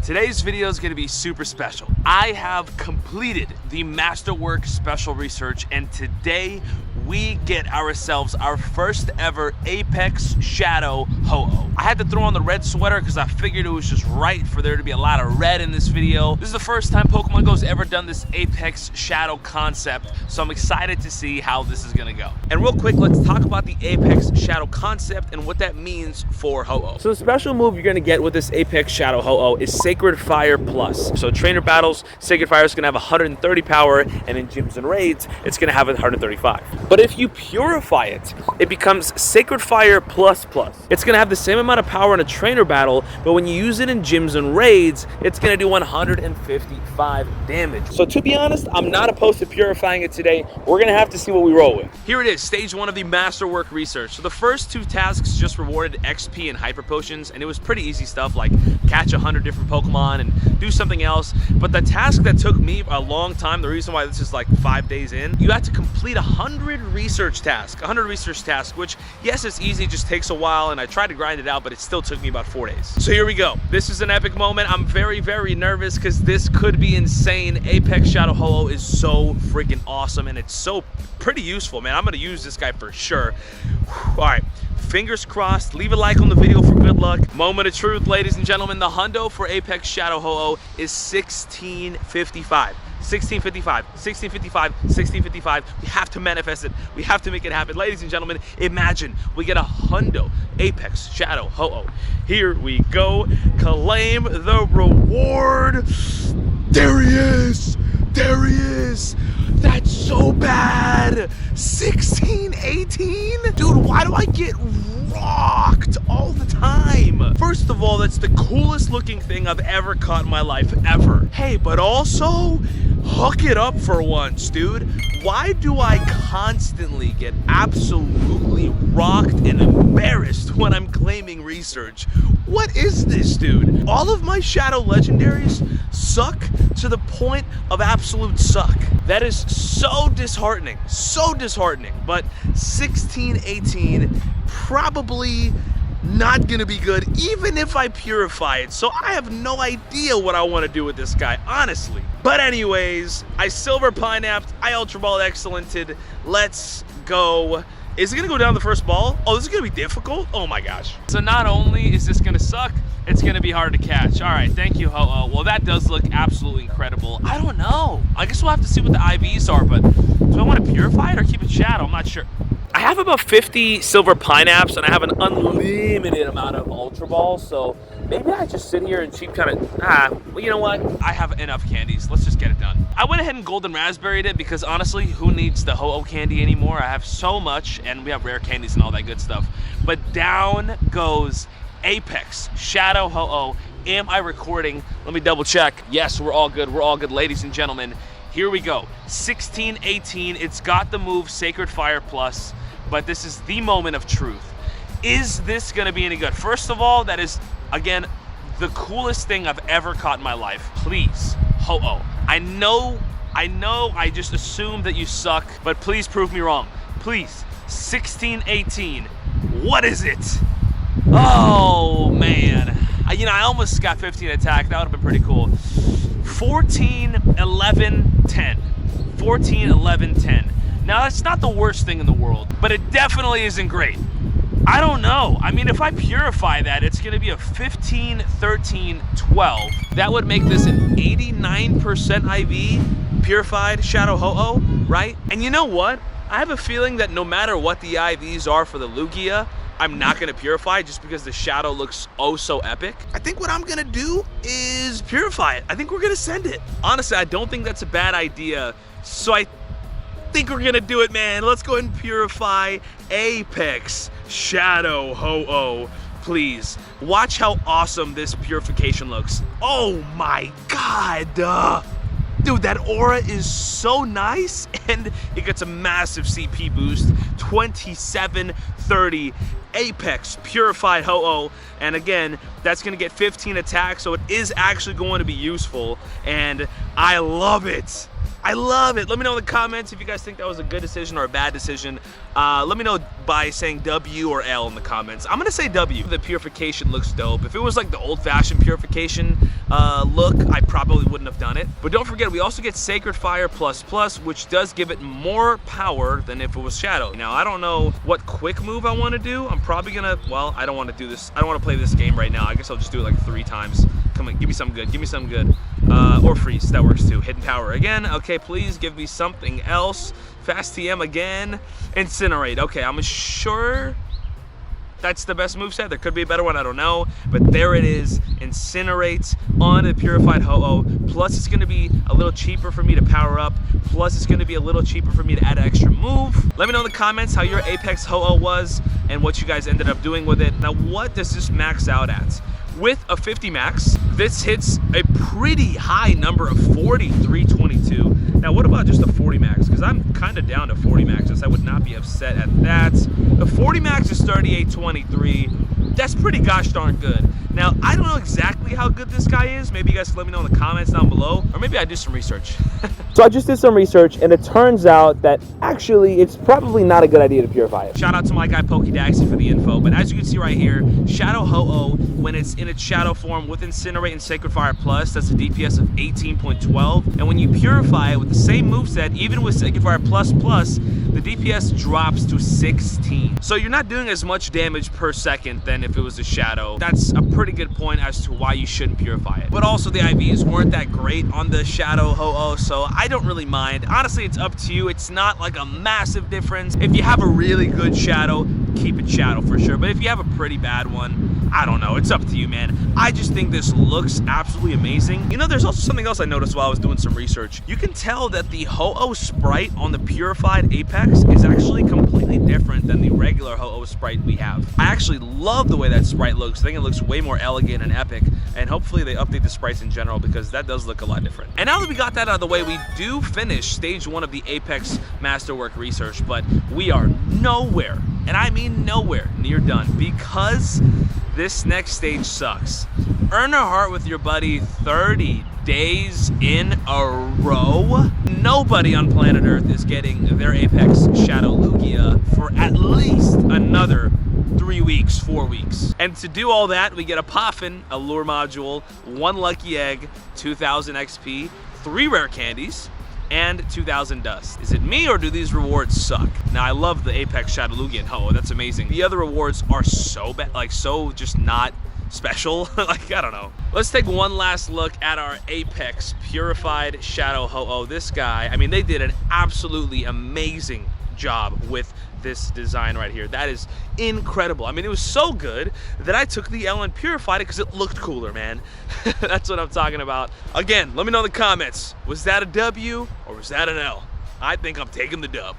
Today's video is going to be super special. I have completed the Masterwork Special Research, and today we get ourselves our first ever Apex Shadow Ho-Oh. I had to throw on the red sweater because I figured it was just right for there to be a lot of red in this video. This is the first time Pokemon Go's ever done this Apex Shadow concept, so I'm excited to see how this is going to go. And real quick, let's talk about the Apex Shadow concept and what that means for Ho-Oh. So the special move you're going to get with this Apex Shadow Ho-Oh is Sacred Fire Plus. So trainer battles, Sacred Fire is going to have 130 power, and in gyms and raids, it's going to have 135. But if you purify it, it becomes Sacred Fire Plus Plus. It's going to have the same amount of power in a trainer battle, but when you use it in gyms and raids, it's going to do 155 damage. So to be honest, I'm not opposed to purifying it today. We're going to have to see what we roll with. Here it is, stage 1 of the Masterwork Research. So the first 2 tasks just rewarded XP and Hyper Potions, and it was pretty easy stuff like catch 100 different Pokemon and do something else. But the task that took me a long time, the reason why this is like 5 days in, you have to complete 100 research tasks, which yes, it's easy, just takes a while, and I tried to grind it out, but it still took me about 4 days. So here we go. This is an epic moment. I'm very, very nervous because this could be insane. Apex Shadow Ho-Oh is so freaking awesome, and it's so pretty useful, man. I'm gonna use this guy for sure. All right. Fingers crossed. Leave a like on the video for good luck. Moment of truth, ladies and gentlemen. The hundo for Apex Shadow Ho-Oh is 1655. 1655, 1655, 1655. We have to manifest it. We have to make it happen. Ladies and gentlemen, imagine we get a hundo Apex Shadow Ho-Oh. Here we go. Claim the reward. There he is. There he is. That's so bad. 1618? Dude, why do I get rocked all the time? First of all, that's the coolest looking thing I've ever caught in my life, ever. Hey, but also, hook it up for once, dude. Why do I constantly get absolutely rocked and embarrassed when I'm claiming research? What is this, dude? All of my Shadow Legendaries suck to the point of absolute suck. That is so disheartening, but 1618 probably not gonna be good even if I purify it, so I have no idea what I want to do with this guy, honestly. But anyways, I Silver Pineapped, I Ultra Ball Excellented. Let's go. Is it gonna go down the first ball? Oh, this is gonna be difficult? Oh my gosh. So not only is this gonna suck, it's gonna be hard to catch. All right, thank you, Ho-Oh. Well, that does look absolutely incredible. I don't know. I guess we'll have to see what the IVs are, but do I want to purify it or keep it Shadow? I'm not sure. I have about 50 Silver Pineapps, and I have an unlimited amount of Ultra Balls, so maybe I just sit here and cheap kind of, well, you know what? I have enough candies. Let's just get it done. I went ahead and Golden Raspberried it because honestly, who needs the Ho-Oh candy anymore? I have so much, and we have rare candies and all that good stuff. But down goes Apex Shadow Ho-Oh. Am I recording? Let me double check. Yes, we're all good. We're all good, ladies and gentlemen. Here we go. 1618. It's got the move Sacred Fire Plus, but this is the moment of truth. Is this gonna be any good? First of all, that is, again, the coolest thing I've ever caught in my life. Please, Ho-Oh. I know, I just assumed that you suck, but please prove me wrong. Please, 1618. What is it? Oh, man. I almost got 15 attack. That would have been pretty cool. 14, 11, 10. 14, 11, 10. Now, that's not the worst thing in the world, but it definitely isn't great. I don't know. I mean, if I purify that, it's going to be a 15, 13, 12. That would make this an 89% IV purified Shadow Ho-Oh, right? And you know what? I have a feeling that no matter what the IVs are for the Lugia, I'm not gonna purify just because the Shadow looks oh so epic. I think what I'm gonna do is purify it. I think we're gonna send it. Honestly, I don't think that's a bad idea. So I think we're gonna do it, man. Let's go ahead and purify Apex Shadow Ho-Oh. Please, watch how awesome this purification looks. Oh my God. Dude, that aura is so nice, and it gets a massive CP boost. 2730 Apex Purified Ho-Oh, and again, that's gonna get 15 attacks, so it is actually going to be useful, and I love it. I love it. Let me know in the comments if you guys think that was a good decision or a bad decision. Let me know by saying W or L in the comments. I'm gonna say W. The purification looks dope. If it was like the old-fashioned purification look, I probably wouldn't have done it. But don't forget, we also get Sacred Fire Plus Plus, which does give it more power than if it was Shadow. Now, I don't know what quick move I want to do. I'm probably gonna, well, I don't want to do this. I don't want to play this game right now. I guess I'll just do it like 3 times. Come on, give me something good. Give me something good. Or freeze, that works too. Hidden Power again. Okay, please give me something else. Fast TM again. Incinerate. Okay, I'm sure that's the best moveset. There could be a better one, I don't know. But there it is. Incinerate on a Purified Ho-Oh. Plus, it's going to be a little cheaper for me to power up. Plus, it's going to be a little cheaper for me to add an extra move. Let me know in the comments how your Apex Ho-Oh was and what you guys ended up doing with it. Now, what does this max out at? With a 50 max, this hits a pretty high number of 4322. Now, what about just a 40 max? Because I'm kind of down to 40 maxes. I would not be upset at that. The 40 max is 3823. That's pretty gosh darn good. Now, I don't know exactly how good this guy is. Maybe you guys can let me know in the comments down below. Or maybe I did some research. So I just did some research, and it turns out that actually it's probably not a good idea to purify it. Shout out to my guy Pokedaxy for the info. But as you can see right here, Shadow Ho-Oh, when it's in its shadow form with Incinerate and Sacred Fire Plus, that's a DPS of 18.12. And when you purify it with the same moveset, even with Sacred Fire Plus Plus, the DPS drops to 16. So you're not doing as much damage per second than if it was a Shadow. That's a pretty good point as to why you shouldn't purify it. But also the IVs weren't that great on the Shadow Ho-Oh, so I don't really mind. Honestly, it's up to you. It's not like a massive difference. If you have a really good Shadow, keep it Shadow for sure. But if you have a pretty bad one, I don't know. It's up to you, man. I just think this looks absolutely amazing. You know, there's also something else I noticed while I was doing some research. You can tell that the Ho-Oh sprite on the Purified Apex is actually completely different than the regular Ho-Oh sprite we have. I actually love the way that sprite looks. I think it looks way more elegant and epic, and hopefully they update the sprites in general because that does look a lot different. And now that we got that out of the way, we do finish stage 1 of the Apex Masterwork Research, but we are nowhere, and I mean nowhere, near done because this next stage sucks. Earn a heart with your buddy 30 days in a row. Nobody on planet Earth is getting their Apex Shadow Lugia for at least another 3 weeks, 4 weeks. And to do all that, we get a Poffin, a lure module, 1 lucky egg, 2000 XP, 3 rare candies, and 2000 dust. Is it me or do these rewards suck? Now, I love the Apex Shadow Lugia and Ho-Oh, that's amazing. The other rewards are so bad, like so just not special. Like, I don't know. Let's take one last look at our Apex Purified Shadow Ho-Oh. This guy, I mean, they did an absolutely amazing job with this design right here. That is incredible. I mean, it was so good that I took the L and purified it because it looked cooler, man. That's what I'm talking about. Again, let me know in the comments, was that a W or was that an L? I think I'm taking the dub.